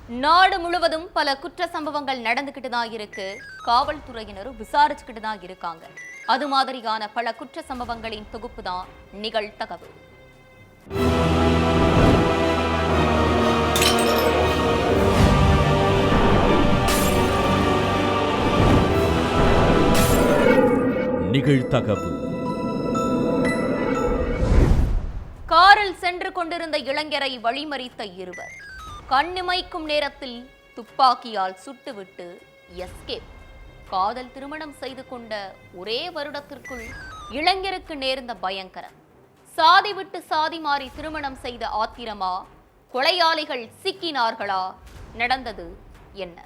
நாடு முழுவதும் பல குற்ற சம்பவங்கள் நடந்துகிட்டு தான் இருக்கு. காவல்துறையினரும் விசாரிச்சுக்கிட்டு தான் இருக்காங்க. அது மாதிரியான பல குற்ற சம்பவங்களின் தொகுப்பு தான் நிகழ்தகவு. நிகழ்தகவு. காரில் சென்று கொண்டிருந்த இளைஞரை வழிமறித்த இருவர் கண்ணிமைக்கும் நேரத்தில் துப்பாக்கியால் சுட்டுவிட்டு எஸ்கேப். காதல் திருமணம் செய்து கொண்ட ஒரே வருடத்திற்குள் இளைஞருக்கு நேர்ந்த பயங்கரம். சாதி விட்டு சாதி மாறி திருமணம் செய்த ஆத்திரமா? கொலையாளிகள் சிக்கினார்களா? நடந்தது என்ன?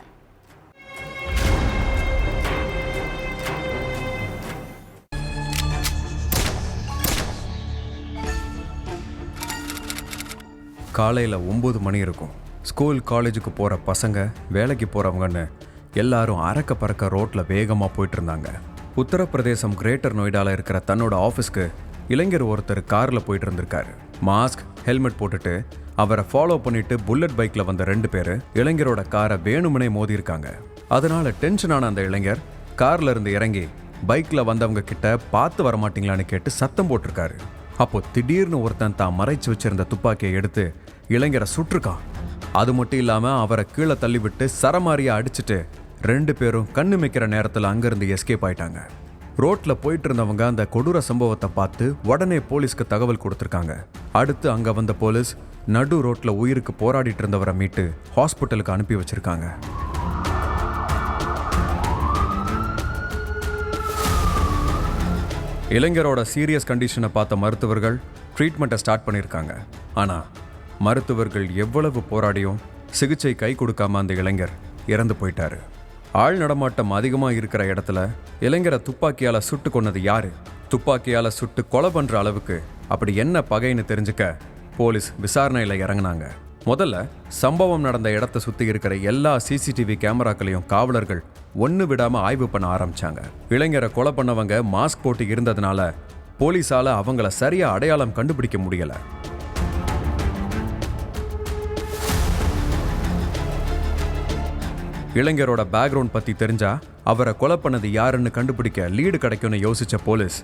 காலையில் 9 மணி இருக்கும். ஸ்கூல் காலேஜுக்கு போகிற பசங்க, வேலைக்கு போகிறவங்கன்னு எல்லாரும் அறக்க பறக்க ரோட்டில் வேகமாக போயிட்டு இருந்தாங்க. உத்தரப்பிரதேசம் கிரேட்டர் நொய்டாவில் இருக்கிற தன்னோட ஆஃபீஸ்க்கு இளைஞர் ஒருத்தர் காரில் போயிட்டு இருந்திருக்காரு. மாஸ்க், ஹெல்மெட் போட்டுட்டு அவரை ஃபாலோ பண்ணிட்டு புல்லட் பைக்கில் வந்த 2 பேர் இளைஞரோட காரை வேணுமனே மோதியிருக்காங்க. அதனால டென்ஷனான அந்த இளைஞர் கார்ல இருந்து இறங்கி பைக்கில் வந்தவங்க கிட்ட பார்த்து வரமாட்டீங்களான்னு கேட்டு சத்தம் போட்டிருக்காரு. அப்போ திடீர்னு ஒருத்தன் தான் மறைச்சு வச்சிருந்த துப்பாக்கியை எடுத்து இளைஞரை சுட்டிருக்கான். அது மட்டும் இல்லாமல் அவரை கீழே தள்ளிவிட்டு சரமாரியா அடிச்சுட்டு 2 பேரும் கண்ணு மிக்கிற நேரத்தில் அங்கேருந்து எஸ்கேப் ஆயிட்டாங்க. ரோட்டில் போயிட்டு இருந்தவங்க அந்த கொடூர சம்பவத்தை பார்த்து உடனே போலீஸ்க்கு தகவல் கொடுத்துருக்காங்க. அடுத்து அங்கே வந்த போலீஸ் நடு ரோட்டில் உயிருக்கு போராடிட்டு இருந்தவரை மீட்டு ஹாஸ்பிட்டலுக்கு அனுப்பி வச்சிருக்காங்க. இளைஞரோட சீரியஸ் கண்டிஷனை பார்த்த மருத்துவர்கள் ட்ரீட்மெண்ட்டை ஸ்டார்ட் பண்ணியிருக்காங்க. ஆனால் மருத்துவர்கள் எவ்வளவு போராடியும் சிகிச்சை கை கொடுக்காம அந்த இளைஞர் இறந்து போயிட்டாரு. ஆள் நடமாட்டம் அதிகமாக இருக்கிற இடத்துல இளைஞரை துப்பாக்கியால் சுட்டு கொன்னது யாரு? துப்பாக்கியால் சுட்டு கொலை பண்ணுற அளவுக்கு அப்படி என்ன பகைன்னு தெரிஞ்சுக்க போலீஸ் விசாரணையில் இறங்கினாங்க. முதல்ல சம்பவம் நடந்த இடத்தை சுற்றி இருக்கிற எல்லா சிசிடிவி கேமராக்களையும் காவலர்கள் ஒன்று விடாமல் ஆய்வு பண்ண ஆரம்பிச்சாங்க. இளைஞரை கொலை பண்ணவங்க மாஸ்க் போட்டு இருந்ததுனால போலீஸால அவங்கள சரியா அடையாளம் கண்டுபிடிக்க முடியல. இளைஞரோட பேக்ரவுண்ட் பத்தி தெரிஞ்சா அவரை கொலை பண்ணது யாருன்னு கண்டுபிடிக்க லீடு கிடைக்கும்னு யோசிச்ச போலீஸ்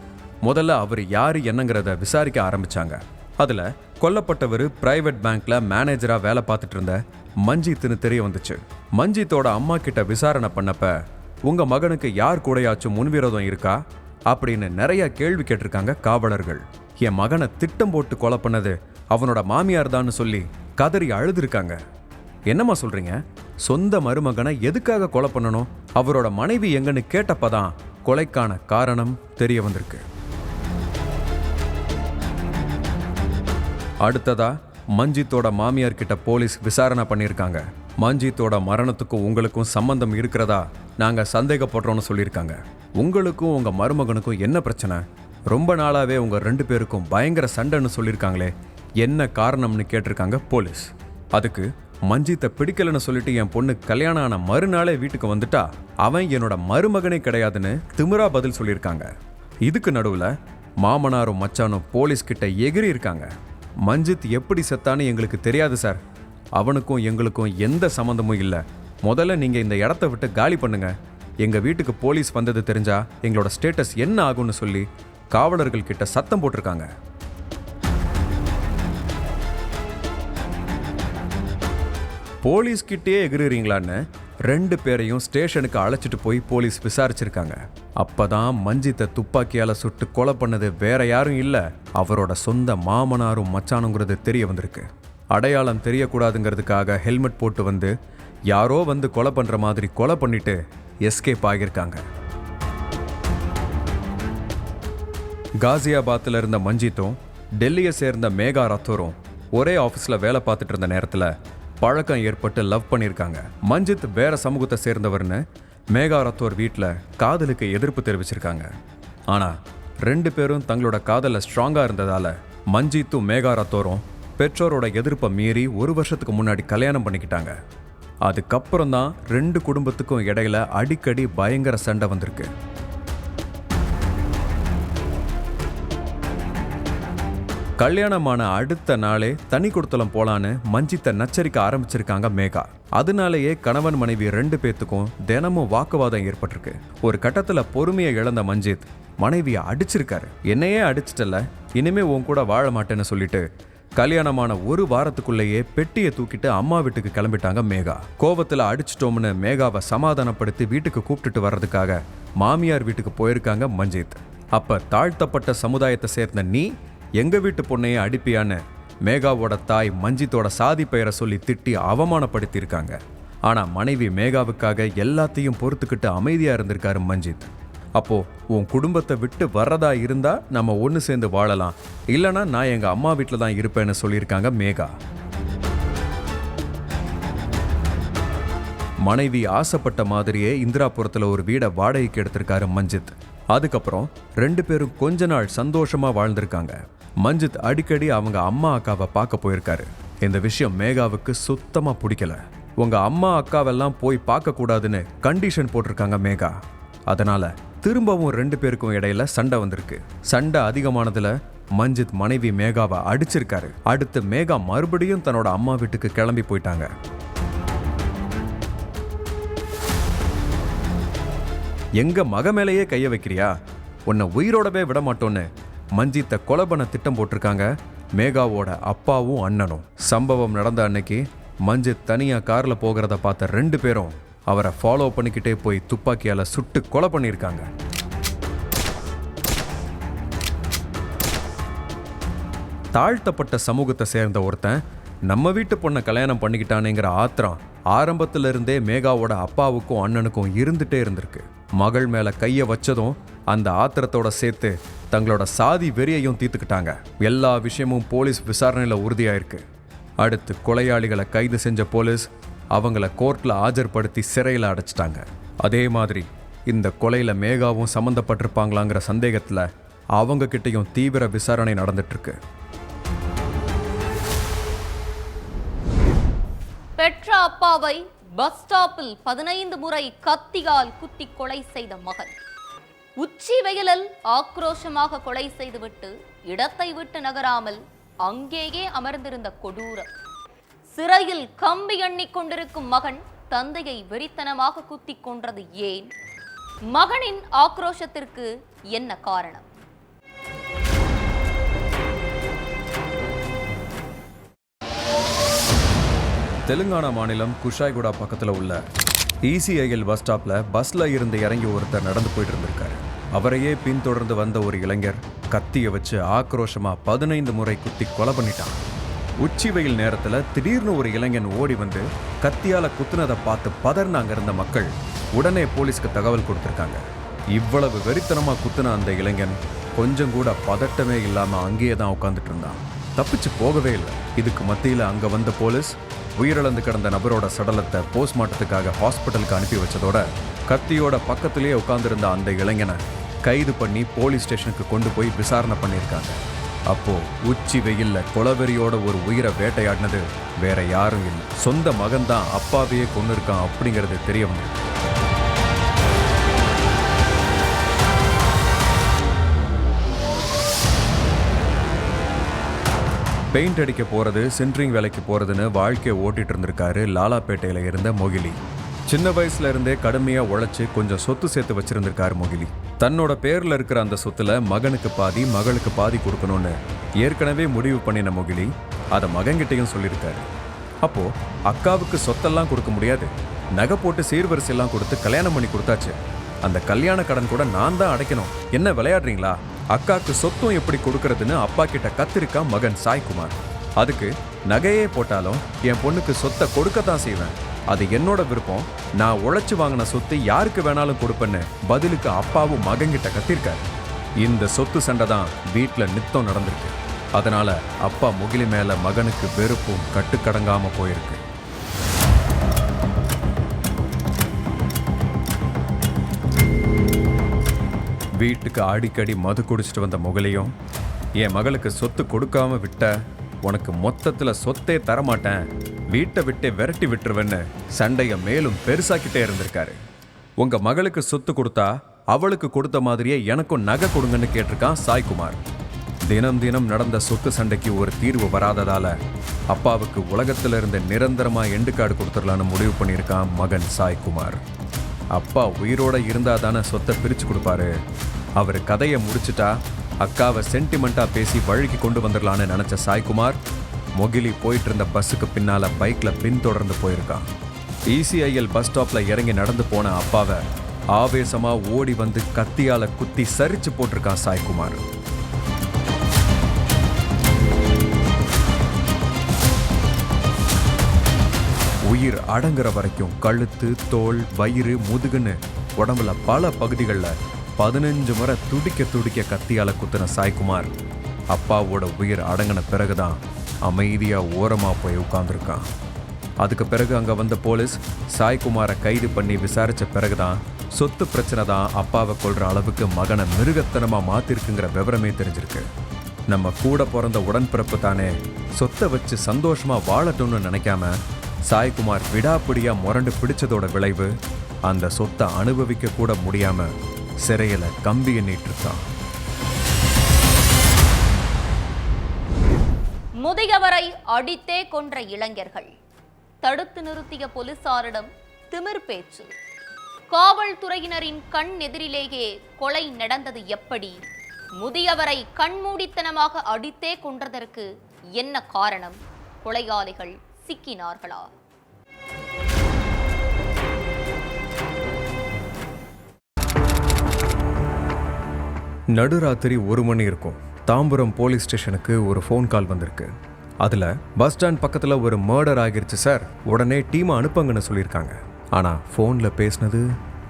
முதல்ல அவர் யாரு என்னங்கிறத விசாரிக்க ஆரம்பிச்சாங்க. அதுல கொல்லப்பட்டவர் பிரைவேட் பேங்க்ல மேனேஜரா வேலை பார்த்துட்டு இருந்த மஞ்சித்னு தெரிய வந்துச்சு. மஞ்சித்தோட அம்மா கிட்ட விசாரணை பண்ணப்ப உங்க மகனுக்கு யார் கூடயாச்சும் முன்விரோதம் இருக்கா அப்படின்னு நிறைய கேள்வி கேட்டிருக்காங்க காவலர்கள். என் மகனை திட்டம் போட்டு கொலை பண்ணது அவனோட மாமியார் தான் சொல்லி கதறி அழுதுருக்காங்க. என்னம்மா சொல்றீங்க? சொந்த மருமகனை எதுக்காக கொலை பண்ணணும்? அவரோட மனைவி எங்கன்னு கேட்டப்பதான் கொலைக்கான காரணம் தெரிய வந்திருக்கு. அடுத்ததா மஞ்சித்தோட மாமியார் கிட்ட போலீஸ் விசாரணை பண்ணியிருக்காங்க. மஞ்சித்தோட மரணத்துக்கும் உங்களுக்கும் சம்பந்தம் இருக்கிறதா நாங்க சந்தேகப்படுறோம்னு சொல்லியிருக்காங்க. உங்களுக்கும் உங்க மருமகனுக்கும் என்ன பிரச்சனை? ரொம்ப நாளாவே உங்க 2 பேருக்கும் பயங்கர சண்டைன்னு சொல்லியிருக்காங்களே, என்ன காரணம்னு கேட்டிருக்காங்க போலீஸ். அதுக்கு மஞ்சித்தை பிடிக்கலன்னு சொல்லிட்டு என் பொண்ணு கல்யாணம் ஆன மறுநாளே வீட்டுக்கு வந்துட்டா அவன் என்னோட மருமகனே கிடையாதுன்னு திமிரா பதில் சொல்லியிருக்காங்க. இதுக்கு நடுவுல மாமனாரும் மச்சானும் போலீஸ் கிட்ட எகிரி இருக்காங்க. மஞ்சித் எப்படி செத்தான்னு எங்களுக்கு தெரியாது சார், அவனுக்கும் எங்களுக்கும் எந்த சம்மந்தமும் இல்லை, முதல்ல நீங்க இந்த இடத்த விட்டு காலி பண்ணுங்க, எங்க வீட்டுக்கு போலீஸ் வந்தது தெரிஞ்சா எங்களோட ஸ்டேட்டஸ் என்ன ஆகும்னு சொல்லி காவலர்கள் கிட்ட சத்தம் போட்டிருக்காங்க. போலீஸ் கிட்டே எகிரீங்களான்னு 2 பேரையும் ஸ்டேஷனுக்கு அழைச்சிட்டு போய் போலீஸ் விசாரிச்சிருக்காங்க. அப்பதான் மஞ்சித்தை துப்பாக்கியால சுட்டு கொலை பண்ணது வேற யாரும் இல்ல, அவரோட சொந்த மாமனாரும் மச்சானுங்கிறது தெரிய வந்திருக்கு. அடையாளம் தெரியக்கூடாதுங்கிறதுக்காக ஹெல்மெட் போட்டு வந்து யாரோ வந்து கொலை பண்ற மாதிரி கொலை பண்ணிட்டு எஸ்கேப் ஆகியிருக்காங்க. காசியாபாத்ல இருந்த மஞ்சித்தும் டெல்லியை சேர்ந்த மேகா ரத்தோரும் ஒரே ஆஃபீஸில் வேலை பார்த்துட்டு இருந்த நேரத்தில் பழக்கம் ஏற்பட்டு லவ் பண்ணியிருக்காங்க. மஞ்சித் வேற சமூகத்தை சேர்ந்தவர்னு மேகா ரத்தோர் வீட்டில் காதலுக்கு எதிர்ப்பு தெரிவிச்சிருக்காங்க. ஆனால் 2 பேரும் தங்களோட காதலில் ஸ்ட்ராங்காக இருந்ததால மஞ்சித்தும் மேகா ரத்தோரும் பெற்றோரோட எதிர்ப்பை மீறி 1 வருஷத்துக்கு முன்னாடி கல்யாணம் பண்ணிக்கிட்டாங்க. அதுக்கப்புறம் தான் 2 குடும்பத்துக்கும் இடையில அடிக்கடி பயங்கர சண்டை வந்திருக்கு. கல்யாணமான அடுத்த நாளே தனி கொடுத்தலம் போலான்னு மஞ்சித்தை நச்சரிக்க ஆரம்பிச்சிருக்காங்க மேகா. அதனாலேயே கணவன் மனைவி 2 பேத்துக்கும் தினமும் வாக்குவாதம் ஏற்பட்டிருக்கு. ஒரு கட்டத்துல பொறுமையை இழந்த மஞ்சித் மனைவியை அடிச்சிருக்காரு. என்னையே அடிச்சிட்டல, இனிமே உன் கூட வாழ மாட்டேன்னு சொல்லிட்டு கல்யாணமான 1 வாரத்துக்குள்ளேயே பெட்டியை தூக்கிட்டு அம்மா வீட்டுக்கு கிளம்பிட்டாங்க மேகா. கோபத்துல அடிச்சிட்டோம்னு மேகாவை சமாதானப்படுத்தி வீட்டுக்கு கூப்பிட்டுட்டு வர்றதுக்காக மாமியார் வீட்டுக்கு போயிருக்காங்க மஞ்சித். அப்ப தாழ்த்தப்பட்ட சமுதாயத்தை சேர்ந்த நீ எங்க வீட்டு பொண்ணையே அடிப்பியான்னு மேகாவோட தாய் மஞ்சித்தோட சாதி பெயரை சொல்லி திட்டி அவமானப்படுத்தியிருக்காங்க. ஆனா மனைவி மேகாவுக்காக எல்லாத்தையும் பொறுத்துக்கிட்டு அமைதியா இருந்திருக்காரு மஞ்சித். அப்போ உன் குடும்பத்தை விட்டு வர்றதா இருந்தா நம்ம ஒன்று சேர்ந்து வாழலாம், இல்லைனா நான் எங்க அம்மா வீட்டில் தான் இருப்பேன்னு சொல்லியிருக்காங்க மேகா. மனைவி ஆசைப்பட்ட மாதிரியே இந்திராபுரத்தில் ஒரு வீடை வாடகைக்கு எடுத்திருக்காரு மஞ்சித். அதுக்கப்புறம் 2 பேரும் கொஞ்ச நாள் சந்தோஷமா வாழ்ந்திருக்காங்க. மஞ்சித் அடிக்கடி அவங்க அம்மா அக்காவை பார்க்க போயிருக்காரு. இந்த விஷயம் மேகாவுக்கு சுத்தமா பிடிக்கல. உங்க அம்மா அக்காவெல்லாம் போய் பார்க்க கூடாதுன்னு கண்டிஷன் போட்டிருக்காங்க மேகா. அதனால திரும்பவும் 2 பேருக்கும் இடையில சண்டை வந்திருக்கு. சண்டை அதிகமானதுல மஞ்சித் மனைவி மேகாவை அடிச்சிருக்காரு. அடுத்து மேகா மறுபடியும் தன்னோட அம்மா வீட்டுக்கு கிளம்பி போயிட்டாங்க. எங்க மக மேலேயே கைய வைக்கிறியா, உன்னை உயிரோடவே விட மாட்டோன்னு மஞ்சித்தை கொலை பண்ண திட்டம் போட்டிருக்காங்க மேகாவோட அப்பாவும் அண்ணனும். சம்பவம் நடந்த அன்னைக்கு மஞ்சித் தனியா கார்ல போகிறத பார்த்த 2 பேரும் அவரை ஃபாலோ பண்ணிக்கிட்டே போய் துப்பாக்கியால சுட்டு கொலை பண்ணியிருக்காங்க. தாழ்த்தப்பட்ட சமூகத்தை சேர்ந்த ஒருத்தன் நம்ம வீட்டு பொண்ணை கல்யாணம் பண்ணிக்கிட்டானேங்கிற ஆத்திரம் ஆரம்பத்துல இருந்தே மேகாவோட அப்பாவுக்கும் அண்ணனுக்கும் இருந்துட்டே இருந்திருக்கு. மகள் மேல கைய வச்சதும் அந்த ஆத்திரத்தோட சேர்த்து தங்களோட சாதி வெறியையும் தீர்த்துக்கிட்டாங்க. எல்லா விஷயமும் போலீஸ் விசாரணையில உறுதியாயிருக்கு. அடுத்து கொலையாளிகளை கைது செஞ்ச போலீஸ் அவங்கள கோர்ட்ல ஆஜர்படுத்தி சிறையில் அடைச்சிட்டாங்க. அதே மாதிரி இந்த கொலையில மேகாவும் சம்மந்தப்பட்டிருப்பாங்களாங்கிற சந்தேகத்துல அவங்க கிட்டையும் தீவிர விசாரணை நடந்துட்டு இருக்கு. பெற்ற அப்பாவை பஸ் ஸ்டாப்பில் 15 முறை கத்தியால் குத்தி கொலை செய்த மகன். உச்சி வெயிலில் ஆக்ரோஷமாக கொலை செய்துவிட்டு இடத்தை விட்டு நகராமல் அங்கேயே அமர்ந்திருந்த கொடூரம். சிறையில் கம்பி எண்ணிக் கொண்டிருக்கும் மகன் தந்தையை வெறித்தனமாக குத்திக் கொன்றது ஏன்? மகனின் ஆக்ரோஷத்திற்கு என்ன காரணம்? தெலுங்கானா மாநிலம் குஷாய்குடா பக்கத்தில் உள்ள ECIL பஸ் ஸ்டாப்பில் பஸ்ஸில் இருந்து இறங்கி ஒருத்தர் நடந்து போயிட்டு இருந்திருக்காரு. அவரையே பின்தொடர்ந்து வந்த ஒரு இளைஞர் கத்தியை வச்சு ஆக்ரோஷமாக 15 முறை குத்தி கொலை பண்ணிட்டான். உச்சி வெயில் நேரத்தில் திடீர்னு ஒரு இளைஞன் ஓடி வந்து கத்தியால் குத்துனதை பார்த்து பதர்ந்து அங்கே இருந்த மக்கள் உடனே போலீஸ்க்கு தகவல் கொடுத்துருக்காங்க. இவ்வளவு வெறித்தனமாக குத்துன அந்த இளைஞன் கொஞ்சம் கூட பதட்டமே இல்லாமல் அங்கேயே தான் உட்காந்துட்டு இருந்தான். தப்பிச்சு போகவே இல்லை. இதுக்கு மத்தியில் அங்கே வந்த போலீஸ் உயிரிழந்து கிடந்த நபரோட சடலத்தை போஸ்ட்மார்ட்டத்துக்காக ஹாஸ்பிட்டலுக்கு அனுப்பி வச்சதோட கத்தியோட பக்கத்திலேயே உட்கார்ந்திருந்த அந்த இளைஞனை கைது பண்ணி போலீஸ் ஸ்டேஷனுக்கு கொண்டு போய் விசாரணை பண்ணியிருக்காங்க. அப்போ உச்சி வெயில்ல கொலவெறியோட ஒரு உயிரை வேட்டையாடினது வேற யாரும் இல்லை, சொந்த மகன் தான் அப்பாவையே கொண்டு இருக்கான் அப்படிங்கிறது தெரிய வந்தது. பெயிண்ட் அடிக்க போறது, சென்ட்ரிங் வேலைக்கு போறதுன்னு வாழ்க்கையை ஓட்டிட்டு இருந்திருக்காரு லாலாப்பேட்டையில இருந்த மொகிலி. சின்ன வயசுல இருந்தே கடுமையா உழைச்சு கொஞ்சம் சொத்து சேர்த்து வச்சிருந்திருக்காரு மொகிலி. தன்னோட பேர்ல இருக்கிற அந்த சொத்துல மகனுக்கு பாதி மகளுக்கு பாதி கொடுக்கணும்னு ஏற்கனவே முடிவு பண்ணின மொகிலி அதை மகன்கிட்டையும் சொல்லியிருக்காரு. அப்போ அக்காவுக்கு சொத்தெல்லாம் கொடுக்க முடியாது, நகை போட்டு சீர்வரிசையெல்லாம் கொடுத்து கல்யாணம் பண்ணி கொடுத்தாச்சு. அந்த கல்யாண கடன் கூட நான் தான் அடைக்கணும், என்ன விளையாடுறீங்களா? அக்காவுக்கு சொத்தும் எப்படி கொடுக்கறதுன்னு அப்பா கிட்ட கத்திருக்கா மகன் சாய்குமார். அதுக்கு நகையே போட்டாலும் என் பொண்ணுக்கு சொத்தை கொடுக்கத்தான் செய்வேன், அது என்னோட விருப்பம், நான் உழைச்சு வாங்கின சொத்து யாருக்கு வேணாலும் கொடுப்பேன்னு பதிலுக்கு அப்பாவும் மகன்கிட்ட கத்திருக்காரு. இந்த சொத்து சண்டை தான் வீட்டில் நித்தம் நடந்திருக்கு. அதனால அப்பா முகிலி மேல மகனுக்கு வெறுப்பும் கட்டுக்கடங்காம போயிருக்கு. வீட்டுக்கு அடிக்கடி மது குடிச்சிட்டு வந்த முகிலியும் என் மகளுக்கு சொத்து கொடுக்காம விட்ட, உனக்கு மொத்தத்தில் சொத்தே தரமாட்டேன், வீட்டை விட்டே விரட்டி விட்டுருவேன்னு சண்டையை மேலும் பெருசாக்கிட்டே இருந்திருக்காரு. உங்க மகளுக்கு சொத்து கொடுத்தா அவளுக்கு கொடுத்த மாதிரியே எனக்கும் நகை கொடுங்கன்னு கேட்டிருக்கான் சாய்குமார். தினம் தினம் நடந்த சொத்து சண்டைக்கு ஒரு தீர்வு வராததால அப்பாவுக்கு உலகத்துல இருந்து நிரந்தரமா எண்டு கார்டு கொடுத்துடலான்னு முடிவு பண்ணியிருக்கான் மகன் சாய்குமார். அப்பா உயிரோட இருந்தா தானே சொத்தை பிரிச்சு கொடுப்பாரு. அவர் கதையை முடிச்சுட்டா அக்காவை சென்டிமெண்டா பேசி வழுக்கி கொண்டு வந்துடலான்னு நினைச்ச சாய்குமார் மொகிலி போயிட்டு இருந்த பஸ்ஸுக்கு பின்னால பைக்ல பின்தொடர்ந்து போயிருக்கான். ECIL பஸ் ஸ்டாப்ல இறங்கி நடந்து போன அப்பாவை ஆவேசமா ஓடி வந்து கத்தியால குத்தி சரிச்சு போட்டிருக்கான் சாய்குமார். உயிர் அடங்குற வரைக்கும் கழுத்து, தோல், வயிறு, முதுகுன்னு உடம்புல பல பகுதிகளில் 15 முறை துடிக்க துடிக்க கத்தியால குத்துன சாய்குமார் அப்பாவோட உயிர் அடங்கின பிறகுதான் அமைதியா ஓரமா போய் உட்கார்ந்துருக்கான். அதுக்கு பிறகு அங்க வந்த போலீஸ் சாய்குமாரை கைது பண்ணி விசாரிச்ச பிறகுதான் சொத்து பிரச்சனை தான் அப்பாவை கொல்ற அளவுக்கு மகனை மிருகத்தனமா மாத்திருக்குங்கிற விவரமே தெரிஞ்சிருக்கு. நம்ம கூட பிறந்த உடன்பிறப்பு தானே, சொத்தை வச்சு சந்தோஷமா வாழட்டும்னு நினைக்காம சாய்குமார் விடாப்பிடியா முரண்டு பிடிச்சதோட விளைவு அந்த சொத்தை அனுபவிக்க கூட முடியாம சிறையில கம்பி எண்ணிட்டு இருக்கான். முதியவரை அடித்தே கொன்ற இளைஞர்கள், தடுத்து நிறுத்திய போலீசாரிடம் திமிர் பேச்சு, காவல்துறையினரின் கண் எதிரிலேயே கொலை நடந்தது எப்படி, முதியவரை கண்மூடித்தனமாக அடித்தே கொன்றதற்கு என்ன காரணம், கொலையாளிகள் சிக்கினார்களா? நடுராத்திரி 1 மணி இருக்கும். தாம்பரம் போலீஸ் ஸ்டேஷனுக்கு ஒரு ஃபோன் கால் வந்திருக்கு. அதுல பஸ் ஸ்டாண்ட் பக்கத்துல ஒரு மர்டர் ஆகிருச்சு சார், உடனே டீமை அனுப்புங்கன்னு சொல்லியிருக்காங்க. ஆனா ஃபோன்ல பேசினது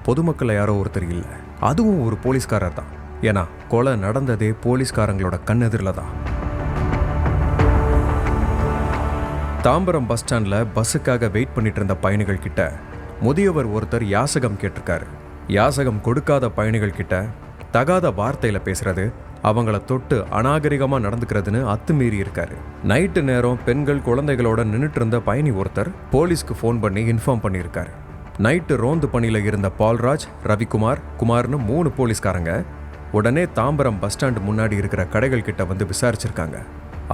பொதுமக்கள் யாரோ ஒருத்தர் இல்லை, அதுவும் ஒரு போலீஸ்காரர் தான். ஏன்னா கொலை நடந்ததே போலீஸ்காரங்களோட கண்ணெதிரில் தான். தாம்பரம் பஸ் ஸ்டாண்ட்ல பஸ்ஸுக்காக வெயிட் பண்ணிட்டு இருந்த பயணிகள் கிட்ட முதியவர் ஒருத்தர் யாசகம் கேட்டிருக்காரு. யாசகம் கொடுக்காத பயணிகள் கிட்ட தகாத வார்த்தையில பேசுறது, அவங்கள தொட்டு அநாகரிகமா நடந்துக்கிறதுன்னு அத்துமீறி இருக்காரு. நைட்டு நேரம் பெண்கள் குழந்தைகளோட நின்றுட்டு இருந்த பயணி ஒருத்தர் போலீஸ்க்கு ஃபோன் பண்ணி இன்ஃபார்ம் பண்ணியிருக்காரு. நைட்டு ரோந்து பணியில இருந்த பால்ராஜ், ரவிக்குமார், குமார்னு 3 போலீஸ்காரங்க உடனே தாம்பரம் பஸ் ஸ்டாண்டு முன்னாடி இருக்கிற கடைகள் கிட்ட வந்து விசாரிச்சிருக்காங்க.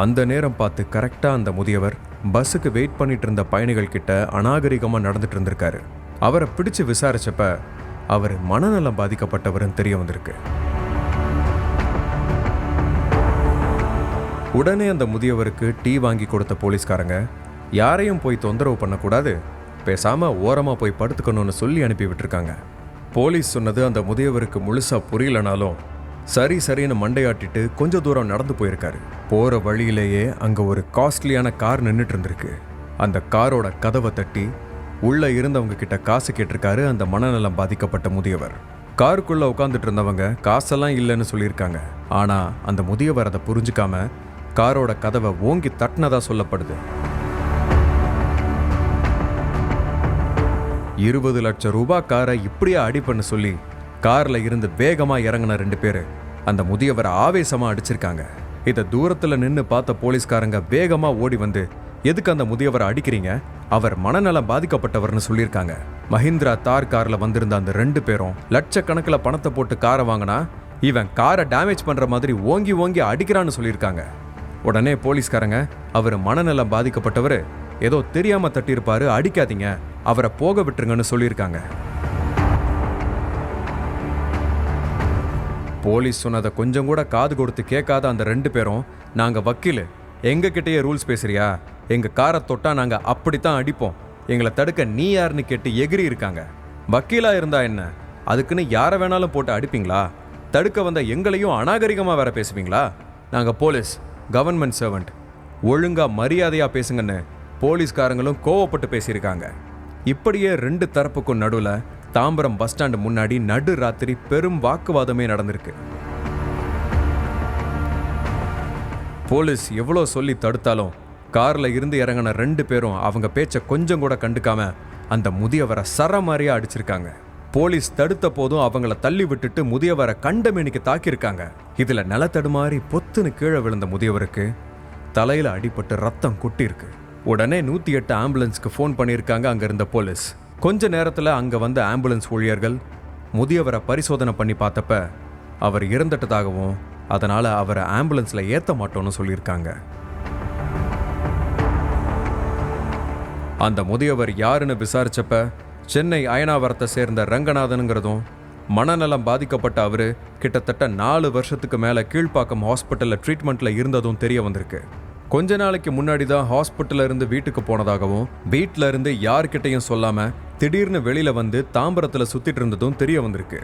அந்த நேரம் பார்த்து கரெக்டா அந்த முதியவர் பஸ்ஸுக்கு வெயிட் பண்ணிட்டு இருந்த பயணிகள் கிட்ட அநாகரிகமா நடந்துட்டு இருந்திருக்காரு. அவரை பிடிச்சு விசாரிச்சப்ப அவர் மனநலம் பாதிக்கப்பட்டவர்னு தெரிய வந்திருக்கு. உடனே அந்த முதியவருக்கு டீ வாங்கி கொடுத்த போலீஸ்காரங்க யாரையும் போய் தொந்தரவு பண்ணக்கூடாது, பேசாம ஓரமா போய் படுத்துக்கணும்னு சொல்லி அனுப்பி விட்டுருக்காங்க. போலீஸ் சொன்னது அந்த முதியவருக்கு முழுசா புரியலனாலும் சரின்னு மண்டையாட்டிட்டு கொஞ்சம் தூரம் நடந்து போயிருக்காரு. போற வழியிலேயே அங்க ஒரு காஸ்ட்லியான கார் நின்றுட்டு இருந்திருக்கு. அந்த காரோட கதவை தட்டி உள்ள இருந்தவங்க கிட்ட காசு கேட்டிருக்காரு அந்த மனநலம் பாதிக்கப்பட்ட முதியவர். காருக்குள்ள உட்காந்துட்டு இருந்தவங்க காசெல்லாம் இல்லைன்னு சொல்லியிருக்காங்க. ஆனா அந்த முதியவர் அதை புரிஞ்சுக்காம காரோட கதவை ஓங்கி தட்டினதா சொல்லப்படுது. 20 லட்சம் ரூபாய் காரை இப்படியே அடி பண்ண சொல்லி கார்ல இருந்து வேகமா இறங்கின 2 பேரு அந்த முதியவரை ஆவேசமா அடிச்சிருக்காங்க. இதை தூரத்துல நின்று பார்த்த போலீஸ்காரங்க வேகமா ஓடி வந்து எதுக்கு அந்த முதியவரை அடிக்கிறீங்க, அவர் மனநலம் பாதிக்கப்பட்டவர்னு சொல்லியிருக்காங்க. மஹிந்திரா தார் கார்ல வந்திருந்த அந்த 2 பேரும் லட்சக்கணக்கில் பணத்தை போட்டு காரை வாங்கினா இவன் காரை டேமேஜ் பண்ற மாதிரி ஓங்கி ஓங்கி அடிக்கிறான்னு சொல்லியிருக்காங்க. உடனே போலீஸ்காரங்க அவர் மனநலம் பாதிக்கப்பட்டவர், ஏதோ தெரியாம தட்டியிருப்பாரு, அடிக்காதீங்க, அவரை போக விட்டுருங்கன்னு சொல்லியிருக்காங்க. போலீஸ் சொன்னதை கொஞ்சம் கூட காது கொடுத்து கேட்காத அந்த 2 பேரும், நாங்க வக்கீல், எங்க கிட்டேயே ரூல்ஸ் பேசுறியா, எங்க காரை தொட்டா நாங்க அப்படித்தான் அடிப்போம், எங்களை தடுக்க நீ யாருன்னு கேட்டு எகிரி இருக்காங்க. வக்கீலா இருந்தா என்ன, அதுக்குன்னு யாரை வேணாலும் போட்டு அடிப்பீங்களா, தடுக்க வந்த எங்களையும் அநாகரிகமா வேற பேசுவீங்களா, நாங்க போலீஸ், கவர்மெண்ட் சர்வெண்ட், ஒழுங்கா மரியாதையா பேசுங்கன்னு போலீஸ்காரங்களும் கோவப்பட்டு பேசியிருக்காங்க. இப்படியே 2 தரப்புக்கும் நடுவில் தாம்பரம் பஸ் ஸ்டாண்டு முன்னாடி நடு ராத்திரி பெரும் வாக்குவாதமே நடந்திருக்கு. போலீஸ் எவ்வளோ சொல்லி தடுத்தாலும் கார்ல இருந்து இறங்கின 2 பேரும் அவங்க பேச்சை கொஞ்சம் கூட கண்டுக்காம அந்த முதியவரை சரமாரியா அடிச்சிருக்காங்க. போலீஸ் தடுத்த போதும் அவங்கள தள்ளி விட்டுட்டு முதியவரை கண்டமேனிக்கு தாக்கியிருக்காங்க. இதுல நிலத்தடுமாறி பொத்துன்னு கீழே விழுந்த முதியவருக்கு தலையில அடிபட்டு ரத்தம் கொட்டியிருக்கு. உடனே 108 ஆம்புலன்ஸ்க்கு ஃபோன் பண்ணியிருக்காங்க அங்க இருந்த போலீஸ். கொஞ்ச நேரத்தில் அங்கே வந்த ஆம்புலன்ஸ் ஊழியர்கள் முதியவரை பரிசோதனை பண்ணி பார்த்தப்ப அவர் இறந்துட்டதாகவும் அதனால அவரை ஆம்புலன்ஸ்ல ஏத்த மாட்டோம்னு சொல்லியிருக்காங்க. அந்த முதியவர் யாருன்னு விசாரிச்சப்ப சென்னை அயனாவரத்தை சேர்ந்த ரங்கநாதனுங்கிறதும், மனநலம் பாதிக்கப்பட்ட அவரு கிட்டத்தட்ட 4 வருஷத்துக்கு மேல கீழ்ப்பாக்கம் ஹாஸ்பிட்டல்ல ட்ரீட்மெண்ட்ல இருந்ததும் தெரிய வந்திருக்கு. கொஞ்ச நாளைக்கு முன்னாடி தான் ஹாஸ்பிட்டல்ல இருந்து வீட்டுக்கு போனதாகவும், வீட்டில இருந்து யார்கிட்டையும் சொல்லாம திடீர்னு வெளியில வந்து தாம்பரத்துல சுத்திட்டு இருந்ததும் தெரிய வந்திருக்கு.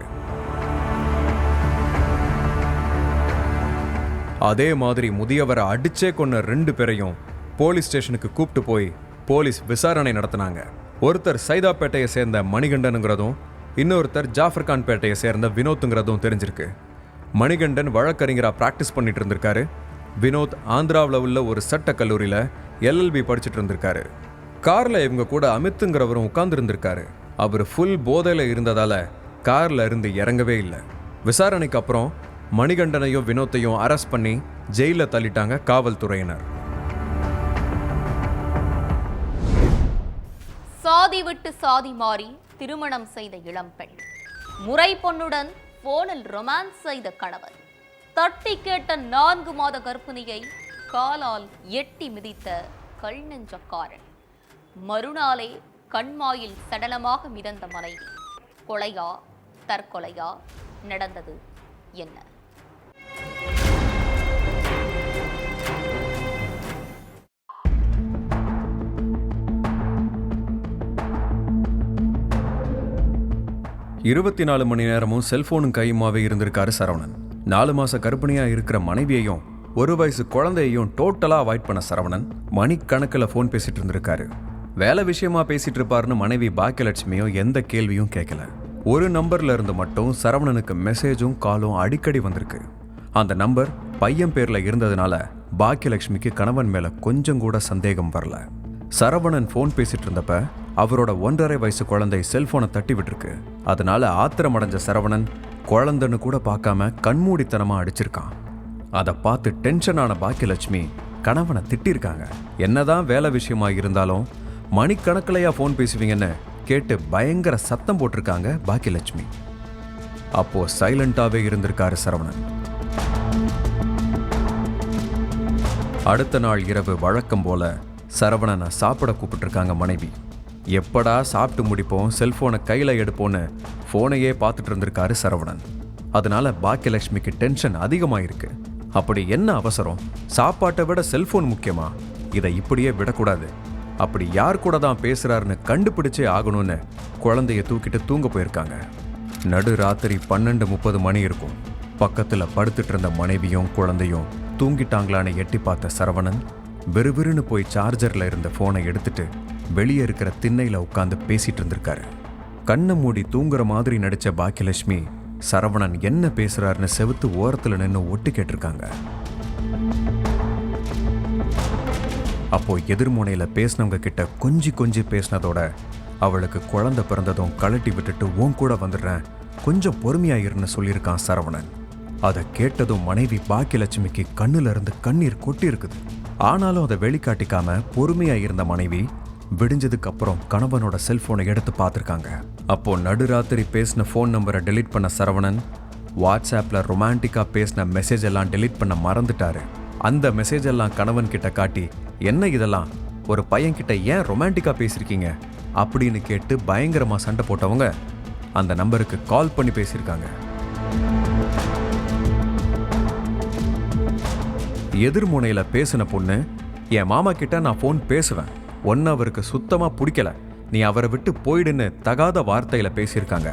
அதே மாதிரி முதியவரை அடிச்சே கொன்ன 2 பேரையும் போலீஸ் ஸ்டேஷனுக்கு கூப்பிட்டு போய் போலீஸ் விசாரணை நடத்தினாங்க. ஒருத்தர் சைதாப்பேட்டையை சேர்ந்த மணிகண்டனுங்கிறதும், இன்னொருத்தர் ஜாஃபர்கான் பேட்டையை சேர்ந்த வினோத்துங்கிறதும் தெரிஞ்சிருக்கு. மணிகண்டன் வழக்கறிஞரா பிராக்டிஸ் பண்ணிட்டு இருந்திருக்காரு. வினோத் ஆந்திராவில் உள்ள ஒரு சட்ட கல்லூரியில் LLB படிச்சுட்டு இருந்திருக்காரு. கார்ல இவங்க கூட அமித்துங்கிறவரும் உட்கார்ந்து இருந்திருக்காரு. அவர் ஃபுல் போதையில இருந்ததால கார்ல இருந்து இறங்கவே இல்லை. விசாரணைக்கு அப்புறம் மணிகண்டனையும் வினோத்தையும் அரெஸ்ட் பண்ணி ஜெயில தள்ளிட்டாங்க காவல்துறையினர். சாதி விட்டு சாதி மாறி திருமணம் செய்த இளம்பெண், முறை பொண்ணுடன் போனில் ரொமான்ஸ் செய்த கணவன், தட்டி கேட்ட 4 மாத கர்ப்பிணியை காலால் எட்டி மிதித்த கல் நெஞ்சக்காரன், மறுநாளே கண்மாயில் சடலமாக மிதந்த மனைவி, கொலையா தற்கொலையா, நடந்தது என்ன? இருபத்தி 4 மணி நேரமும் செல்போனும் கையுமாவே இருந்திருக்காரு சரவணன். 4 மாச கர்ப்பிணியா இருக்கிற மனைவியையும் 1 வயசு குழந்தையையும் டோட்டலா அவாய்ட் பண்ண சரவணன் மணிக்கணக்கில் ஃபோன் பேசிட்டு இருந்திருக்காரு. வேலை விஷயமா பேசிட்டு இருப்பாருன்னு மனைவி பாக்கியலட்சுமியும் எந்த கேள்வியும் கேட்கல. ஒரு நம்பர்ல இருந்து மட்டும் சரவணனுக்கு மெசேஜும் காலும் அடிக்கடி வந்திருக்கு. அந்த நம்பர் பையன் பேர்ல இருந்ததுனால பாக்கியலட்சுமிக்கு கணவன் மேல கொஞ்சம் கூட சந்தேகம் வரல. சரவணன் ஃபோன் பேசிட்டு இருந்தப்ப அவரோட 1.5 வயசு குழந்தை செல்போனை தட்டி விட்டுருக்கு. அதனால ஆத்திரமடைஞ்ச சரவணன் குழந்தைன்னு கூட பார்க்காம கண்மூடித்தனமா அடிச்சிருக்கான். அதை பார்த்து டென்ஷனான பாக்கியலட்சுமி கணவனை திட்டிருக்காங்க. என்னதான் வேலை விஷயமா இருந்தாலும் மணிக்கணக்கிலையா ஃபோன் பேசுவீங்கன்னு கேட்டு பயங்கர சத்தம் போட்டிருக்காங்க பாக்கியலட்சுமி. அப்போ சைலண்டாவே இருந்திருக்காரு சரவணன். அடுத்த நாள் இரவு வழக்கம் போல சரவணனை சாப்பிட கூப்பிட்டுருக்காங்க மனைவி. எப்படா சாப்பிட்டு முடிப்போம், செல்போனை கையில எடுப்போன்னு போனையே பார்த்துட்டு இருந்திருக்காரு சரவணன். அதனால பாக்கியலட்சுமிக்கு டென்ஷன் அதிகமாயிருக்கு. அப்படி என்ன அவசரம்? சாப்பாட்டை விட செல்போன் முக்கியமா? இதை இப்படியே விடக்கூடாது. அப்படி யார் கூட தான் பேசுறாருன்னு கண்டுபிடிச்சே ஆகணும்னு குழந்தைய தூக்கிட்டு தூங்க போயிருக்காங்க. நடு ராத்திரி 12:30 மணி இருக்கும். பக்கத்துல படுத்துட்டு இருந்த மனைவியும் குழந்தையும் தூங்கிட்டாங்களான்னு எட்டி பார்த்த சரவணன் விறுவிறுன்னு போய் சார்ஜர்ல இருந்த போனை எடுத்துட்டு வெளியே இருக்கிற திண்ணையில உட்காந்து பேசிட்டு இருந்திருக்காரு. கண்ணை மூடி தூங்குற மாதிரி நடிச்ச பாக்கியலட்சுமி சரவணன் என்ன பேசுறாருன்னு செவுத்து ஓரத்துல நின்று ஒட்டு கேட்டிருக்காங்க. அப்போ எதிர்முனையில பேசினவங்க கிட்ட கொஞ்சி பேசினதோட அவளுக்கு குழந்தை பிறந்ததும் கழட்டி விட்டுட்டு உன் கூட வந்துடுறேன், கொஞ்சம் பொறுமையாயிருன்னு சொல்லியிருக்கான் சரவணன். அதை கேட்டதும் மனைவி பாக்கியலட்சுமிக்கு கண்ணுல இருந்து கண்ணீர் கொட்டி இருக்குது. ஆனாலும் அதை வெளிக்காட்டிக்காம பொறுமையா இருந்த மனைவி விடிஞ்சதுக்கு அப்புறம் கணவனோட செல்போனை எடுத்து பார்த்துருக்காங்க. அப்போ நடுராத்திரி பேசின ஃபோன் நம்பரை டெலீட் பண்ண சரவணன் வாட்ஸ்ஆப்ல ரொமான்டிக்கா பேசின மெசேஜ் எல்லாம் டெலீட் பண்ண மறந்துட்டாரு. அந்த மெசேஜ் எல்லாம் கணவன் கிட்ட காட்டி, என்ன இதெல்லாம், ஒரு பையன் கிட்ட ஏன் ரொமான்டிக்கா பேசியிருக்கீங்க அப்படின்னு கேட்டு பயங்கரமா சண்டை போட்டவங்க அந்த நம்பருக்கு கால் பண்ணி பேசியிருக்காங்க. எதிர்முனையில பேசின பொண்ணு, என் மாமா கிட்ட நான் ஃபோன் பேசுவேன், ஒன்னு அவருக்கு சுத்தமா பிடிக்கல, நீ அவரை விட்டு போயிடுன்னு தகாத வார்த்தையில பேசியிருக்காங்க.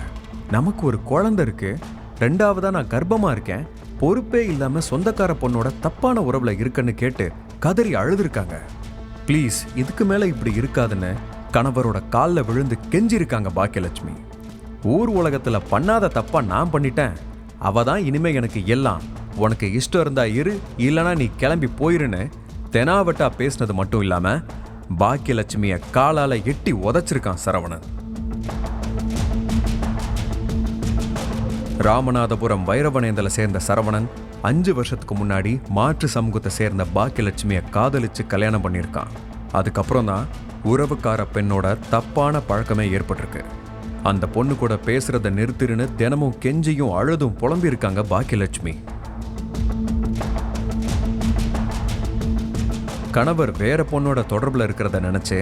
நமக்கு ஒரு குழந்தை இருக்கு, 2வதா நான் கர்ப்பமா இருக்கேன், பொறுப்பே இல்லாம சொந்தக்கார பொண்ணோட தப்பான உறவுல இருக்குன்னு கேட்டு கதறி அழுதுருக்காங்க. ப்ளீஸ் இதுக்கு மேல இப்படி இருக்காதுன்னு கணவரோட காலில் விழுந்து கெஞ்சிருக்காங்க பாக்கியலட்சுமி. ஊர் உலகத்துல பண்ணாத தப்பா நான் பண்ணிட்டேன், அவதான் இனிமே எனக்கு எல்லாம், உனக்கு இஷ்டம் இருந்தா இரு, இல்லனா நீ கிளம்பி போயிருன்னு தெனாவட்டா பேசினது மட்டும் இல்லாம பாக்கியலட்சுமிய காலால எட்டி உதைச்சிருக்கான் சரவணன். ராமநாதபுரம் வைரவனேந்தல சேர்ந்த சரவணன் 5 வருஷத்துக்கு முன்னாடி மாற்று சமூகத்தை சேர்ந்த பாக்கியலட்சுமிய காதலிச்சு கல்யாணம் பண்ணியிருக்கான். அதுக்கப்புறம் தான் உறவுக்கார பெண்ணோட தப்பான பழக்கமே ஏற்பட்டிருக்கு. அந்த பொண்ணு கூட பேசுறத நிறுத்திருன்னு தினமும் கெஞ்சியும் அழுதும் புலம்பியிருக்காங்க பாக்கியலட்சுமி. கணவர் வேற பொண்ணோட தொடர்புல இருக்கிறத நினைச்சு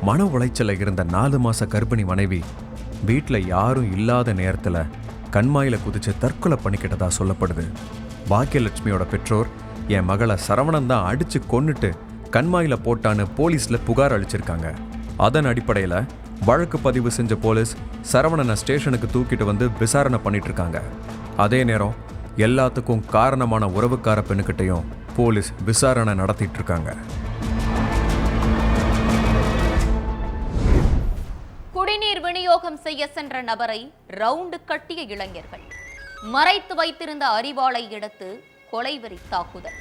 மன உளைச்சல இருந்த 4 மாச கர்ப்பிணி மனைவி வீட்டில் யாரும் இல்லாத நேரத்துல கண்மாயில குதிச்சு தற்கொலை பண்ணிக்கிட்டதா சொல்லப்படுது. பாக்கியலட்சுமியோட பெற்றோர் என் மகளை சரவணன் தான் அடிச்சு கொன்னுட்டு கண்மாயில போட்டான்னு போலீஸ்ல புகார் அளிச்சிருக்காங்க. அதன் அடிப்படையில வழக்கு பதிவு செஞ்ச போலீஸ் சரவணனை ஸ்டேஷனுக்கு தூக்கிட்டு வந்து விசாரணை பண்ணிட்டு இருக்காங்க. அதே நேரம் எல்லாத்துக்கும் காரணமான உறவுக்கார பெண்ணுக்கிட்டையும் போலீஸ் விசாரணை நடத்திட்டு இருக்காங்க. குடிநீர் விநியோகம் செய்ய சென்ற நபரை ரவுண்டு கட்டிய இளைஞர்கள், மறைத்து வைத்திருந்த அரிவாளை எடுத்து கொலைவெறி தாக்குதல்,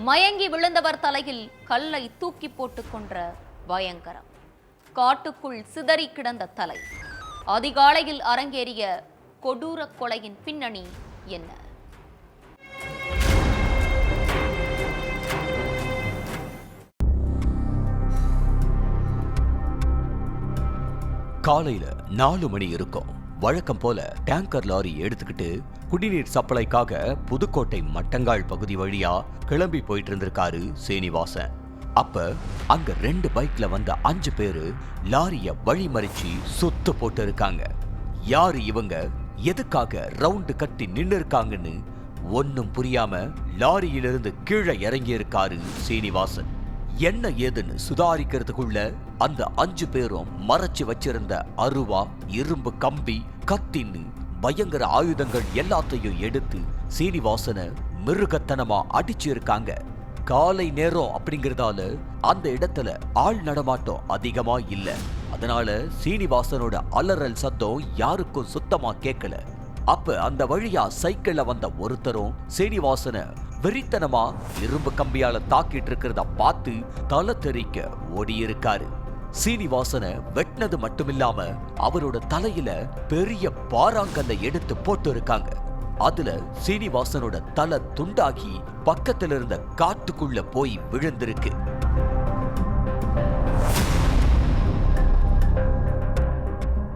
மயங்கி விழுந்தவர் தலையில் கல்லை தூக்கி போட்டுக் கொன்ற பயங்கரம், காட்டுக்குள் சிதறி கிடந்த தலை, அதிகாலையில் அரங்கேறிய கொடூர கொலையின் பின்னணி என்ன? காலையில 4 மணி இருக்கும். வழக்கம் போல டேங்கர் லாரி எடுத்துக்கிட்டு குடிநீர் சப்ளைக்காக புதுக்கோட்டை மட்டங்கால் பகுதி வழியா கிளம்பி போயிட்டு இருந்திருக்காரு சீனிவாசன். அப்ப அங்க 2 பைக்ல வந்த 5 பேரு லாரிய வழிமறிச்சு சுத்து போட்டு இருக்காங்க. யாரு இவங்க, எதுக்காக ரவுண்டு கட்டி நின்னு இருக்காங்கன்னு ஒன்னும் புரியாம லாரியிலிருந்து கீழே இறங்கி இருக்காரு சீனிவாசன். என்ன ஏதுன்னு சுதாரிக்கிறதுக்குள்ள அந்த 5 பேரும் மறைச்சு வச்சிருந்த அருவா, இரும்பு கம்பி, கத்தின்னு பயங்கர ஆயுதங்கள் எல்லாத்தையும் எடுத்து சீனிவாசனை மிருகத்தனமா அடிச்சு இருக்காங்க. காலை நேரம் அப்படிங்கறதால அந்த இடத்துல ஆள் நடமாட்டம் அதிகமா இல்ல. அதனால சீனிவாசனோட அலறல் சத்தம் யாருக்கும் சுத்தமா கேட்கல. அப்ப அந்த வழியா சைக்கிள்ல வந்த ஒருத்தரும் சீனிவாசனை வெறித்தனமா இரும்பு கம்பியால தாக்கிட்டு இருக்கிறத பார்த்து தலை தெறிக்க ஓடி இருக்காரு. சீனிவாசனை வெட்டினது மட்டுமில்லாம அவரோட தலையில பெரிய பாறாங்கல்லை எடுத்து போட்டு இருக்காங்க. அதுல சீனிவாசனோட தலை துண்டாகி பக்கத்துல இருந்த காட்டுக்குள்ள போய் விழுந்திருக்கு.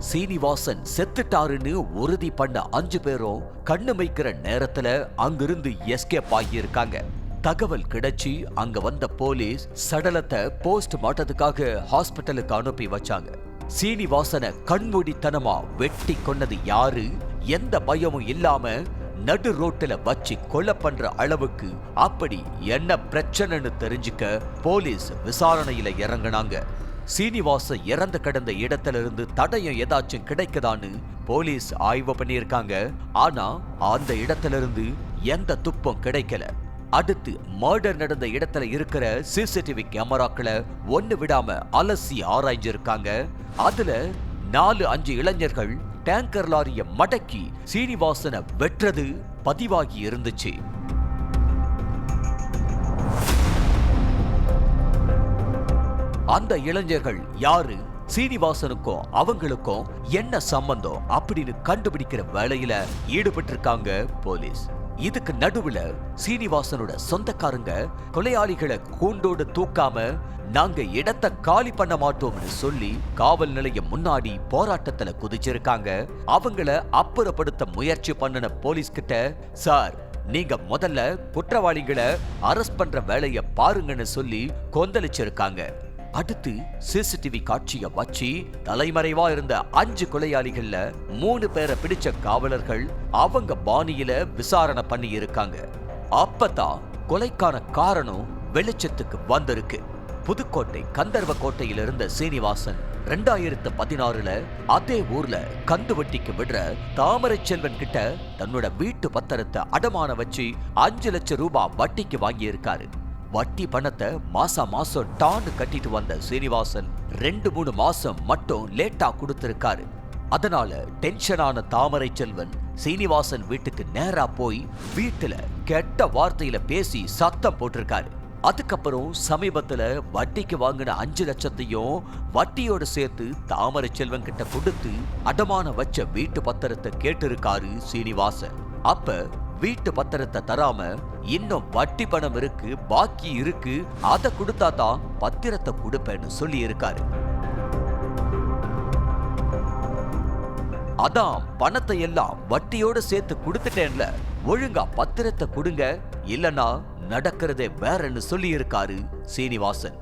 சீனிவாசன் செத்துட்டாருன்னு உறுதி பண்ண 5 பேரும் கண்ணு வைக்கிற நேரத்துல அங்கிருந்து எஸ்கேப் ஆகியிருக்காங்க. தகவல் கிடைச்சி அங்க வந்த போலீஸ் சடலத்தை போஸ்ட் மார்ட்டத்துக்காக ஹாஸ்பிட்டலுக்கு அனுப்பி வச்சாங்க. சீனிவாசனை கண்மூடித்தனமா வெட்டி கொன்னது யாரு, எந்த பயமும் இல்லாம நடு ரோட்டுல வச்சு கொலை பண்ற அளவுக்கு அப்படி என்ன பிரச்சனைன்னு தெரிஞ்சுக்க போலீஸ் விசாரணையில இறங்கினாங்க. சீனிவாச இறந்து கிடந்த இடத்துல இருந்து தடயம் ஏதாச்சும் கிடைக்குதான்னு போலீஸ் ஆய்வு பண்ணியிருக்காங்க. ஆனா அந்த இடத்துல இருந்து எந்த துப்பம் கிடைக்கல. அடுத்து மர்டர் நடந்த இடத்துல இருக்கிற சிசிடிவி கேமராக்களை ஒண்ணு விடாம அலசி ஆராய்ஞ்சிருக்காங்க. அதுல 4-5 இளைஞர்கள் டேங்கர் லாரிய மடக்கி சீனிவாசனை வெற்றது பதிவாகி இருந்துச்சு. அந்த இளைஞர்கள் யாரு, சீனிவாசனுக்கும் அவங்களுக்கும் என்ன சம்பந்தம் அப்படின்னு கண்டுபிடிக்கிற வேலையில ஈடுபட்டு இருக்காங்க போலீஸ். இதுக்கு நடுவுல சீனிவாசனோட சொந்தக்காரங்க கொலையாளிகளை கூண்டோடு தூக்காம நாங்க இடத்தை காலி பண்ண மாட்டோம்னு சொல்லி காவல் நிலையம் முன்னாடி போராட்டத்துல குதிச்சிருக்காங்க. அவங்கள அப்புறப்படுத்த முயற்சி பண்ணின போலீஸ் கிட்ட, சார் நீங்க முதல்ல குற்றவாளிகளை அரெஸ்ட் பண்ற வேலைய பாருங்கன்னு சொல்லி கொந்தளிச்சிருக்காங்க. அடுத்து சிசிடிவி காட்சிய வச்சு தலைமறைவா இருந்த 5 கொலையாளிகள்ல 3 பேரை பிடிச்ச காவலர்கள் அவங்க பாணியில விசாரணை பண்ணி இருக்காங்க. அப்பதான் கொலைக்கான காரணம் வெளிச்சத்துக்கு வந்திருக்கு. புதுக்கோட்டை கந்தர்வ கோட்டையில இருந்த சீனிவாசன் 2016ல அதே ஊர்ல கந்துவட்டிக்கு விடுற தாமரை செல்வன் கிட்ட தன்னோட வீட்டு பத்திரத்தை அடமான வச்சு 5 லட்சம் ரூபாய் வட்டிக்கு வாங்கி இருக்காரு. வட்டி பணத்தை மாசம் டான்னு கட்டிட்டு வந்த சீனிவாசன் 2-3 மாசம் மட்டும் லேட்டா கொடுத்திருக்காரு. அதனால டென்ஷனான தாமரை செல்வன் சீனிவாசன் வீட்டுக்கு நேரா போய் வீட்டுல கெட்ட வார்த்தையில பேசி சத்தம் போட்டிருக்காரு. அதுக்கப்புறம் சமீபத்துல வட்டிக்கு வாங்கின 5 லட்சத்தையும் வட்டியோட சேர்த்து தாமரை செல்வன் கிட்ட கொடுத்து அடமான வச்ச வீட்டு பத்திரத்தை கேட்டிருக்காரு சீனிவாசன். அப்ப வீட்டு பத்திரத்தை தராம இன்னும் வட்டி பணம் இருக்கு, பாக்கி இருக்கு, அதை கொடுத்தா தான் பத்திரத்தை கொடுப்பேன்னு சொல்லி இருக்காரு. அதான் பணத்தை எல்லாம் வட்டியோட சேர்த்து கொடுத்துட்டேன்ல, ஒழுங்கா பத்திரத்தை கொடுங்க, இல்லனா நடக்கிறதே வேறன்னு சொல்லி இருக்காரு சீனிவாசன்.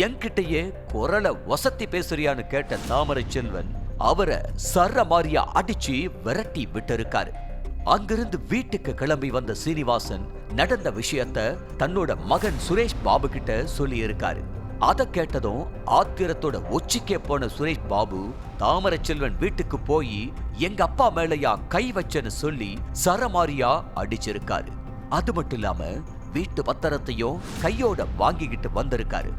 என்கிட்டயே குரலை வசத்தி பேசுறியான்னு கேட்ட தாமரை செல்வன் அவரை சர்ற மாதிரியா அடிச்சு விரட்டி விட்டு இருக்காரு. அங்கிருந்து வீட்டுக்கு கிளம்பி வந்த சீனிவாசன் நடந்த விஷயத்த தன்னோட மகன் சுரேஷ் பாபு கிட்ட சொல்லி இருக்காரு. அத கேட்டதும் ஆத்திரத்தோட உச்சிக்கே போன சுரேஷ் பாபு தாமரை செல்வன் வீட்டுக்கு போய் எங்க அப்பா மேலையா கை வச்சன்னு சொல்லி சரமாரியா அடிச்சிருக்காரு. அது மட்டும் இல்லாம வீட்டு பத்திரத்தையும் கையோட வாங்கிக்கிட்டு வந்திருக்காரு.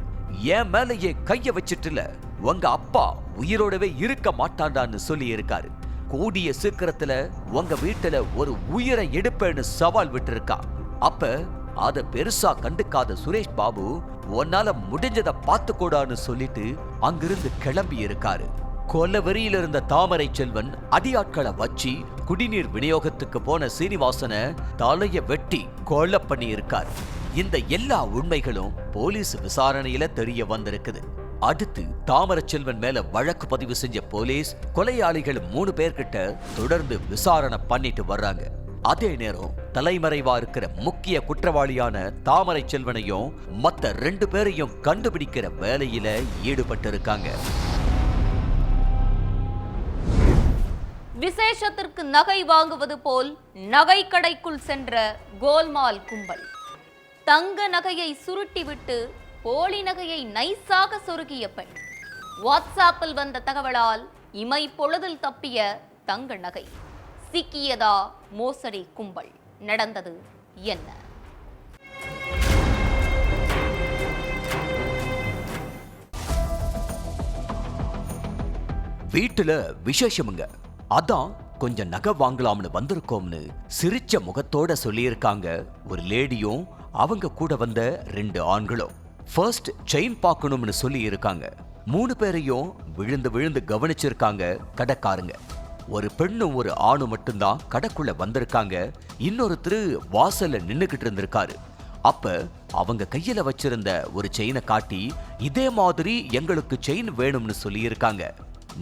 என் மேலேயே கைய வச்சிட்டுல உங்க அப்பா உயிரோடவே இருக்க மாட்டாண்டான்னு சொல்லி இருக்காரு. கூடிய சீக்கிரத்துல உங்க வீட்டுல ஒரு உயிரை எடுப்பேன்னு சவால் விட்டு இருக்கா. அப்ப அத பெருசா கண்டுக்காத சுரேஷ் பாபு உன்னால முடிஞ்சதை பார்த்துக்கூடான்னு சொல்லிட்டு அங்கிருந்து கிளம்பி இருக்காரு. கொல்லவெறியில இருந்த தாமரை செல்வன் அடியாட்களை வச்சு குடிநீர் விநியோகத்துக்கு போன சீனிவாசனை தலைய வெட்டி கொலை பண்ணி இருக்காரு. இந்த எல்லா உண்மைகளும் போலீஸ் விசாரணையில தெரிய வந்திருக்குது. அடுத்து தாமரை செல்வன் மேல வழக்கு பதிவு செஞ்ச போலீஸ் கொலையாளிகள் 3 பேர்கிட்ட தொடர்ந்து விசாரணை பண்ணிட்டு வர்றாங்க. அதே நேரம் தலைமறைவா இருக்கிற முக்கிய குற்றவாளியான தாமரை செல்வனையும் மத்த 2 பேரையும் கண்டுபிடிக்கிற வேலையில ஈடுபட்டு இருக்காங்க. விசேஷத்திற்கு நகை வாங்குவது போல் நகை கடைக்குள் சென்ற கோல்மால் கும்பல். தங்க நகையை சுருட்டிவிட்டு போலி நகையை நைஸாக சொருகிய பெண். வாட்ஸ்ஆப்பில் வந்த தகவலால் இமை பொழுதில் தப்பிய தங்க நகை. சிக்கியதா மோசடி கும்பல்? நடந்தது என்ன? வீட்டுல விசேஷமுங்க, அதான் கொஞ்சம் நகை வாங்கலாம்னு வந்திருக்கோம்னு சிரிச்ச முகத்தோட சொல்லியிருக்காங்க ஒரு லேடியும் அவங்க கூட வந்த 2 ஆண்களும். ஃபர்ஸ்ட் செயின் பார்க்கணும்னு சொல்லி இருக்காங்க. 3 பேரையும் விழுந்து விழுந்து கவனிச்சிருக்காங்க கடைக்காரங்க. ஒரு பெண்ணும் ஒரு ஆணும் மட்டும்தான் கடைக்குள்ள வந்திருக்காங்க. இன்னொருத்தரு வாசல்ல நின்னுகிட்டு இருந்திருக்காரு. அப்ப அவங்க கையில வச்சிருந்த ஒரு செயினை காட்டி இதே மாதிரி எங்களுக்கு செயின் வேணும்னு சொல்லி இருக்காங்க.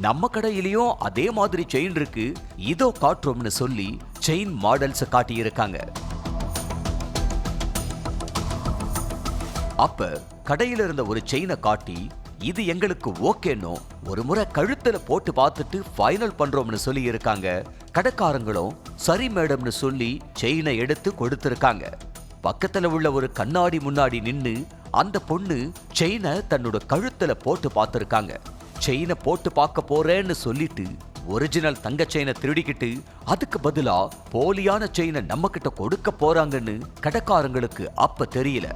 நம்ம கடையிலயும் அதே மாதிரி செயின் இருக்கு, இதோ காட்டுறோம்னு சொல்லி செயின் மாடல்ஸ் காட்டி இருக்காங்க. அப்ப கடையில இருந்த ஒரு செயினை காட்டி இது எங்களுக்கு ஓகேன்னு ஒரு முறை கழுத்துல போட்டு பார்த்துட்டு ஃபைனல் பண்றோம்னு சொல்லி இருக்காங்க. கடைக்காரங்களும் சரி மேடம்னு சொல்லி செயினை எடுத்து கொடுத்திருக்காங்க. பக்கத்துல உள்ள ஒரு கண்ணாடி முன்னாடி நின்னு அந்த பொண்ணு செயினை தன்னோட கழுத்துல போட்டு பார்த்திருக்காங்க. செயினை போட்டு பார்க்க போறேன்னு சொல்லிட்டு ஒரிஜினல் தங்க செயினை திருடிக்கிட்டு அதுக்கு பதிலா போலியான செயினை நம்ம கிட்ட கொடுக்க போறாங்கன்னு கடைக்காரங்களுக்கு அப்ப தெரியல.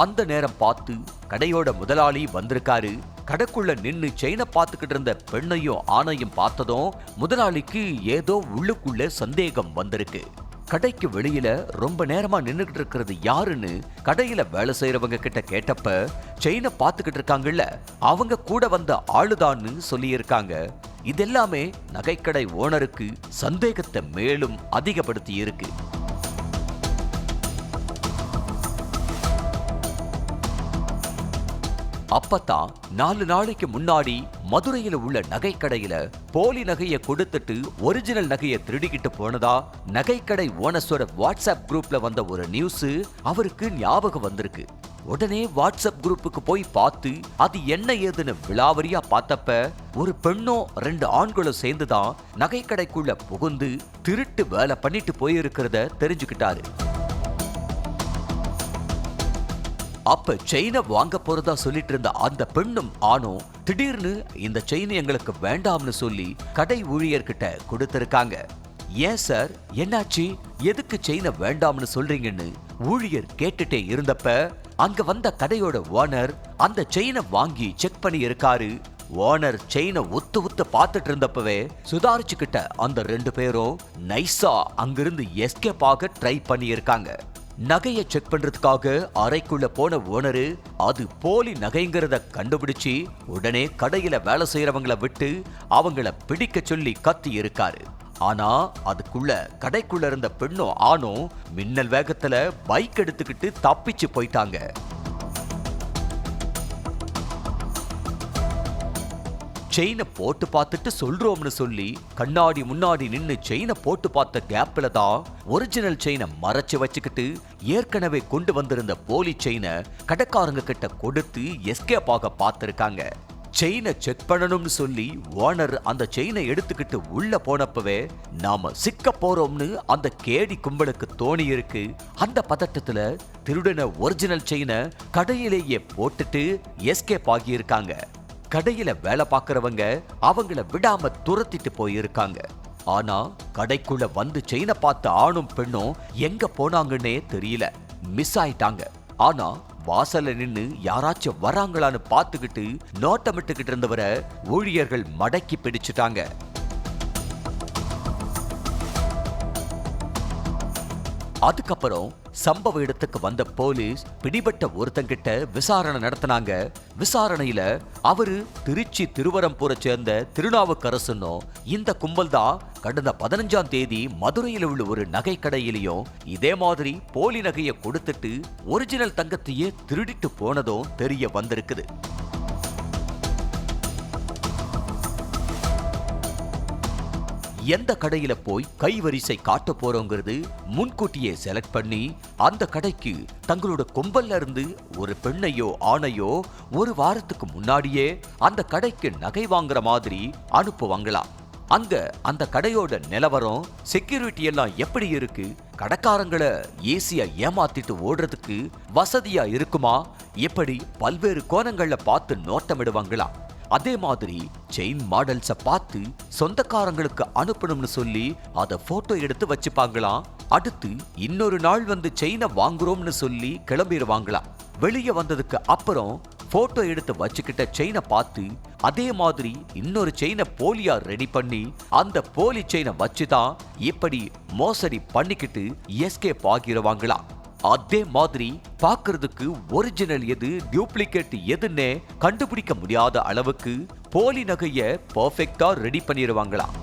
அந்த நேரம் பார்த்து கடையோட முதலாளி வந்திருக்காரு. கடைக்குள்ள நின்னு செயினை பார்த்துக்கிட்டு இருந்த பெண்ணையும் ஆணையும் பார்த்ததும் முதலாளிக்கு ஏதோ உள்ளுக்குள்ள சந்தேகம் வந்திருக்கு. கடைக்கு வெளியில ரொம்ப நேரமா நின்னுகிட்டு இருக்கிறது யாருன்னு கடையில வேலை செய்யறவங்க கிட்ட கேட்டப்ப செயினை பார்த்துக்கிட்டு இருக்காங்கல்ல அவங்க கூட வந்த ஆளுதான்னு சொல்லி இருக்காங்க. இதெல்லாமே நகைக்கடை ஓனருக்கு சந்தேகத்தை மேலும் அதிகப்படுத்தி இருக்கு. அப்பதான் 4 நாளைக்கு முன்னாடி மதுரையில உள்ள நகைக்கடையில போலி நகையை கொடுத்துட்டு ஒரிஜினல் நகையை திருடிக்கிட்டு போனதா நகைக்கடை ஓனர்ஸோட வாட்ஸ்அப் குரூப்ல வந்த ஒரு நியூஸ் அவருக்கு ஞாபகம் வந்திருக்கு. உடனே வாட்ஸ்அப் குரூப்புக்கு போய் பார்த்து அது என்ன ஏதுன்னு விலாவரியா பார்த்தப்ப ஒரு பெண்ணும் 2 ஆண்களும் சேர்ந்துதான் நகைக்கடைக்குள்ள புகுந்து திருட்டு வேலை பண்ணிட்டு போயிருக்கிறத தெரிஞ்சுக்கிட்டாரு. அப்ப செயினை வாங்க போறதா சொல்லிட்டு இருந்த அந்த பெண்ணும் ஆணும் திடீர்னு இந்த செயின் எங்களுக்கு வேண்டாம்னு சொல்லி கடை ஊழியர்கிட்ட கொடுத்திருக்காங்க. ஏன் சார் என்னாச்சு, எதுக்கு செயினை வேண்டாம்னு சொல்றீங்கன்னு ஊழியர் கேட்டுட்டே இருந்தப்ப அங்க வந்த கடையோட ஓனர் அந்த செயினை வாங்கி செக் பண்ணி இருக்காரு. ஓனர் செயினை உத்து பார்த்துட்டு இருந்தப்பவே சுதாரிச்சுக்கிட்ட அந்த 2 பேரும் நைஸா அங்கிருந்து எஸ்கேப் ஆக ட்ரை பண்ணி இருக்காங்க. நகையை செக் பண்றதுக்காக அறைக்குள்ள போன ஓனரு அது போலி நகைங்கிறத கண்டுபிடிச்சு உடனே கடையில வேலை செய்யறவங்களை விட்டு அவங்கள பிடிக்க சொல்லி கத்தி இருக்காரு. ஆனா அதுக்குள்ள கடைக்குள்ள இருந்த பெண்ணும் ஆணும் மின்னல் வேகத்துல பைக் எடுத்துக்கிட்டு தப்பிச்சு போயிட்டாங்க. செயினை போட்டு பார்த்துட்டு சொல்றோம்னு சொல்லி கண்ணாடி முன்னாடி நின்னு செயினை போட்டு பார்த்த கேப்ல தான் ஒரிஜினல் செயினை மறைச்சு வச்சுக்கிட்டு ஏற்கனவே கொண்டு வந்திருந்த போலி செயினை கடைக்காரங்க கிட்ட கொடுத்து எஸ்கேப் ஆக பார்த்திருக்காங்க. செயினை செக் பண்ணணும்னு சொல்லி ஓனர் அந்த செயினை எடுத்துக்கிட்டு உள்ள போனப்பவே நாம சிக்க போறோம்னு அந்த கேடி கும்பலுக்கு தோணி இருக்கு. அந்த பதட்டத்துல திருடன ஒரிஜினல் செயினை கடையிலேயே போட்டுட்டு எஸ்கேப் ஆகியிருக்காங்க. கடையில வேலை பார்க்கறவங்க அவங்கள விடாம துரத்திட்டு போயிருக்காங்க. ஆனா கடைக்குள்ள வந்து செயினை பார்த்த ஆணும் பெண்ணும் எங்க போனாங்கன்னே தெரியல, மிஸ் ஆயிட்டாங்க. ஆனா வாசல்ல நின்னு யாராச்சும் வராங்களான்னு பார்த்துக்கிட்டு நோட்டமிட்டுக்கிட்டு இருந்தவரை ஊழியர்கள் மடக்கி பிடிச்சிட்டாங்க. அதுக்கப்புறம் சம்பவ இடத்துக்கு வந்த போலீஸ் பிடிபட்ட ஒருத்தங்கிட்ட விசாரணை நடத்தினாங்க. விசாரணையில அவரு திருச்சி திருவரம்பூரை சேர்ந்த திருநாவுக்கரசுன்னு இந்த கும்பல் தான் கடந்த 15ஆம் தேதி மதுரையில் உள்ள ஒரு நகை கடையிலையும் இதே மாதிரி போலி நகையை கொடுத்துட்டு ஒரிஜினல் தங்கத்தையே திருடிட்டு போனதும் தெரிய வந்திருக்குது. எந்த கடையில போய் கைவரிசை காட்ட போறோங்கிறது முன்கூட்டியே செலக்ட் பண்ணி அந்த கடைக்கு தங்களோட கும்பல்ல இருந்து ஒரு பெண்ணையோ ஆணையோ ஒரு வாரத்துக்கு முன்னாடியே அந்த கடைக்கு நகை வாங்குற மாதிரி அனுப்புவாங்களாம். அங்க அந்த கடையோட நிலவரம், செக்யூரிட்டி எல்லாம் எப்படி இருக்கு, கடைக்காரங்களை ஈஸியா ஏமாத்திட்டு ஓடுறதுக்கு வசதியா இருக்குமா, எப்படி பல்வேறு கோணங்கள்ல பார்த்து நோட்டமிடுவாங்களாம். அதே மாதிரி செயின் மாடல்ஸ பார்த்து சொந்தக்காரங்களுக்கு அனுப்பணும்னு சொல்லி அத போட்டோ எடுத்து வச்சுப்பாங்களாம். அடுத்து இன்னொரு நாள் வந்து செயினை வாங்குறோம்னு சொல்லி கிளம்பிடுவாங்களாம். வெளியே வந்ததுக்கு அப்புறம் போட்டோ எடுத்து வச்சுக்கிட்ட செயினை பார்த்து அதே மாதிரி இன்னொரு செயினை போலியா ரெடி பண்ணி அந்த போலி செயினை வச்சுதான் இப்படி மோசடி பண்ணிக்கிட்டு எஸ்கேப் ஆகிடுவாங்களாம். அதே மாதிரி பார்க்கிறதுக்கு ஒரிஜினல் எது டூப்ளிகேட் எதுன்னே கண்டுபிடிக்க முடியாத அளவுக்கு போலி நகைய பெர்ஃபெக்ட்டா ரெடி பண்ணிடுவாங்களாம்.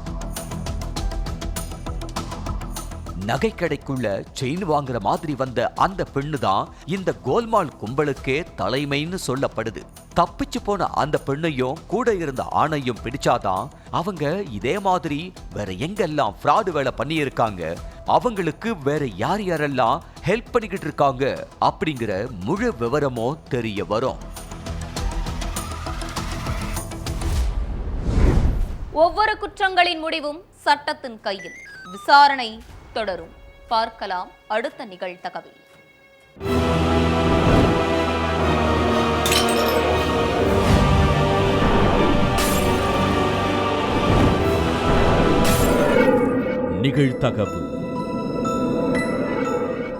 நகை கடைக்குள்ள செயின் வாங்குற மாதிரி வந்த அந்த பெண்ணு தான் இந்த கோல்மால் கும்பலுக்கே தலைமைன்னு சொல்லப்படுது. தப்பிச்சு போன அந்த பெண்ணையும் கூட இருந்த ஆணையும் பிடிச்சாதான் அவங்க இதே மாதிரி வேற எங்கெல்லாம் ஃப்ராடு வேலை பண்ணியிருக்காங்க, அவங்களுக்கு வேற யார் யாரெல்லாம் ஹெல்ப் பண்ணிக்கிட்டு இருக்காங்க அப்படிங்கிற முழு விவரமும் தெரிய வரும். ஒவ்வொரு குற்றங்களின் முடிவும் சட்டத்தின் கையில். விசாரணை தொடரும். பார்க்கலாம் அடுத்த நிகழ்தகவில். நிகழ்தகவு